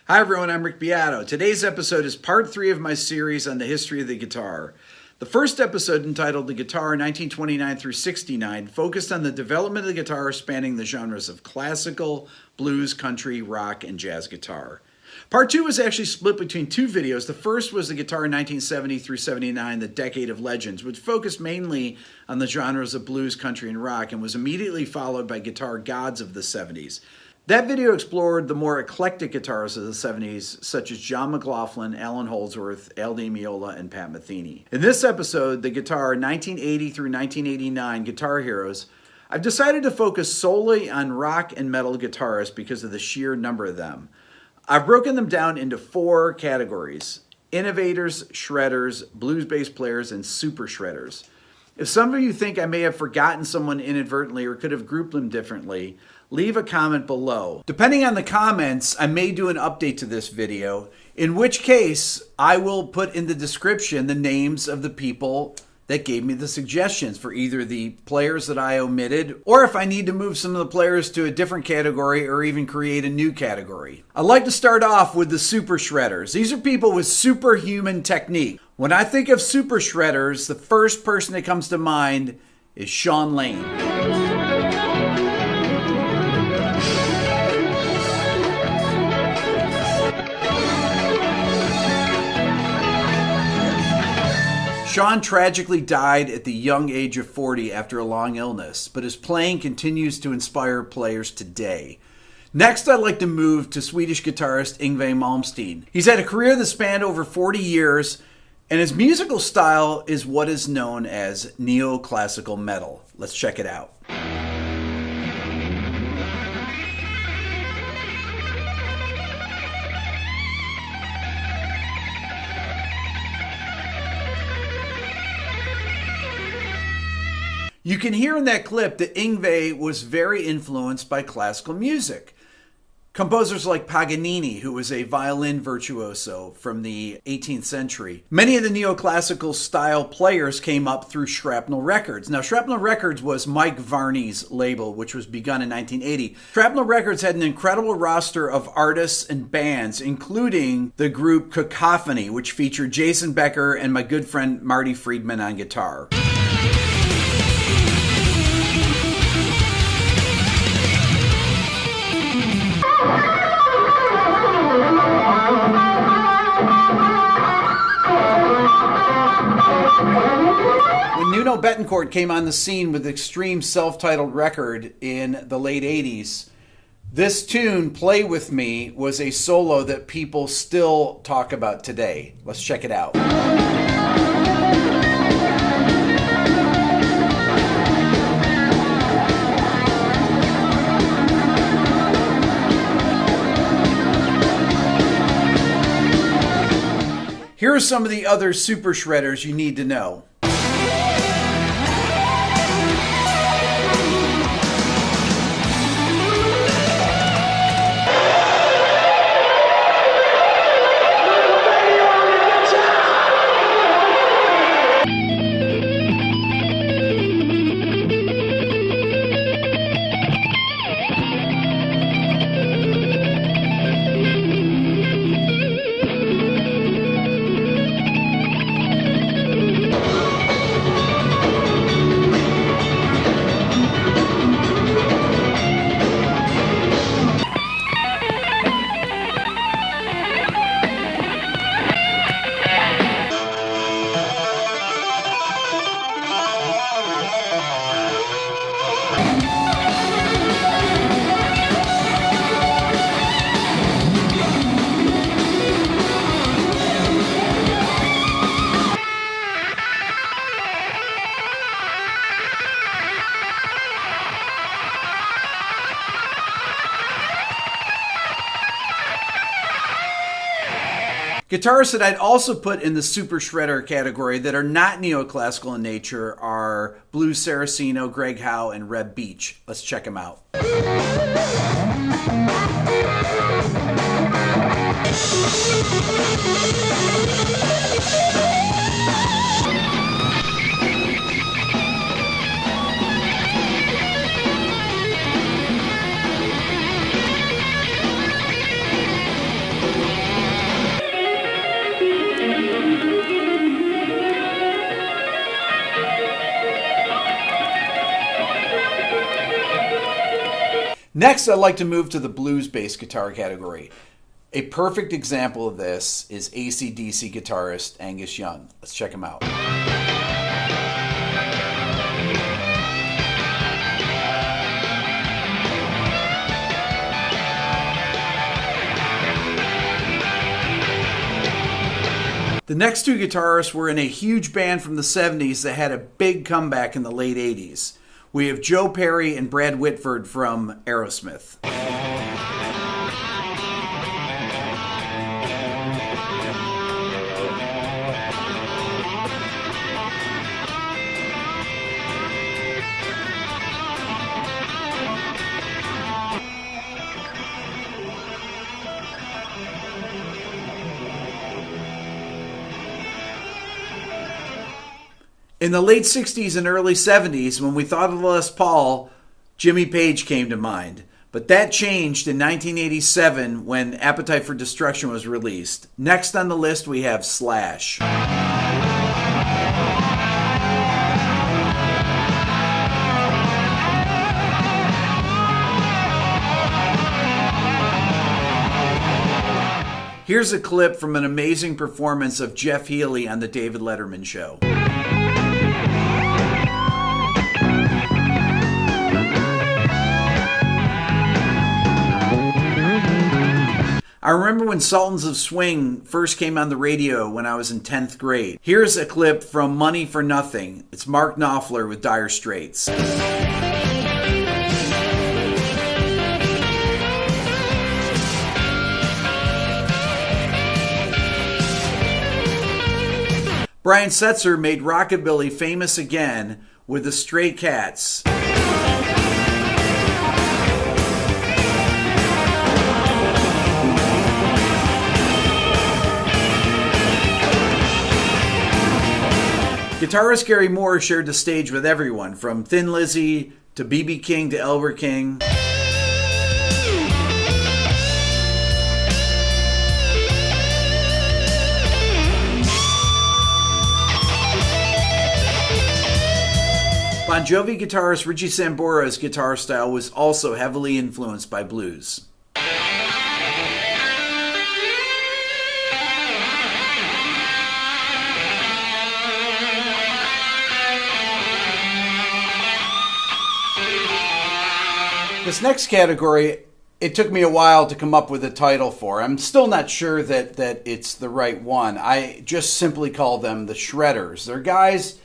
Hi everyone, I'm Rick Beato. Today's episode is part 3 of my series on the history of the guitar. The first episode, entitled The Guitar 1929 through 69, focused on the development of the guitar spanning the genres of classical, blues, country, rock, and jazz guitar. Part 2 was actually split between two videos. The first was the Guitar 1970 through 79, the Decade of Legends, which focused mainly on the genres of blues, country, and rock, and was immediately followed by Guitar Gods of the 70s. That video explored the more eclectic guitarists of the 70s, such as John McLaughlin, Allan Holdsworth, Al Di Meola, and Pat Metheny. In this episode, the Guitar 1980 through 1989 Guitar Heroes, I've decided to focus solely on rock and metal guitarists because of the sheer number of them. I've broken them down into 4 categories: innovators, shredders, blues bass players, and super shredders. If some of you think I may have forgotten someone inadvertently or could have grouped them differently, leave a comment below. Depending on the comments, I may do an update to this video, in which case I will put in the description the names of the people that gave me the suggestions for either the players that I omitted, or if I need to move some of the players to a different category or even create a new category. I'd like to start off with the super shredders. These are people with superhuman technique. When I think of super shredders, the first person that comes to mind is Shawn Lane. Shawn tragically died at the young age of 40 after a long illness, but his playing continues to inspire players today. Next, I'd like to move to Swedish guitarist Yngwie Malmsteen. He's had a career that spanned over 40 years, and his musical style is what is known as neoclassical metal. Let's check it out. You can hear in that clip that Yngwie was very influenced by classical music. Composers like Paganini, who was a violin virtuoso from the 18th century. Many of the neoclassical style players came up through Shrapnel Records. Now, Shrapnel Records was Mike Varney's label, which was begun in 1980. Shrapnel Records had an incredible roster of artists and bands, including the group Cacophony, which featured Jason Becker and my good friend Marty Friedman on guitar. When Nuno Bettencourt came on the scene with Extreme self-titled record in the late 80s, this tune, Play With Me, was a solo that people still talk about today. Let's check it out. Here are some of the other super shredders you need to know. Guitarists that I'd also put in the super shredder category that are not neoclassical in nature are Blue Saraceno, Greg Howe, and Reb Beach. Let's check them out. Next, I'd like to move to the blues bass guitar category. A perfect example of this is AC/DC guitarist Angus Young. Let's check him out. The next two guitarists were in a huge band from the 70s that had a big comeback in the late 80s. We have Joe Perry and Brad Whitford from Aerosmith. In the late 60s and early 70s, when we thought of Les Paul, Jimmy Page came to mind. But that changed in 1987 when Appetite for Destruction was released. Next on the list, we have Slash. Here's a clip from an amazing performance of Jeff Healey on The David Letterman Show. I remember when Sultans of Swing first came on the radio when I was in 10th grade. Here's a clip from Money for Nothing. It's Mark Knopfler with Dire Straits. Brian Setzer made rockabilly famous again with the Stray Cats. Guitarist Gary Moore shared the stage with everyone, from Thin Lizzy to B.B. King to Albert King. Bon Jovi guitarist Richie Sambora's guitar style was also heavily influenced by blues. This next category, it took me a while to come up with a title for. I'm still not sure that it's the right one. I just simply call them the Shredders. They're guys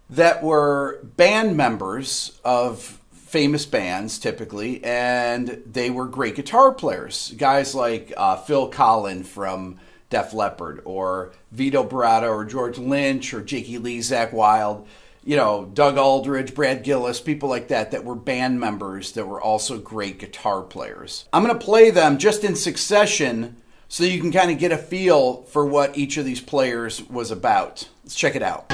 that were band members of famous bands, typically, and they were great guitar players. Guys like Phil Collen from Def Leppard, or Vito Bratta, or George Lynch, or Jakey Lee, Zakk Wylde. You know, Doug Aldridge, Brad Gillis, people like that were band members that were also great guitar players. I'm going to play them just in succession so you can kind of get a feel for what each of these players was about. Let's check it out.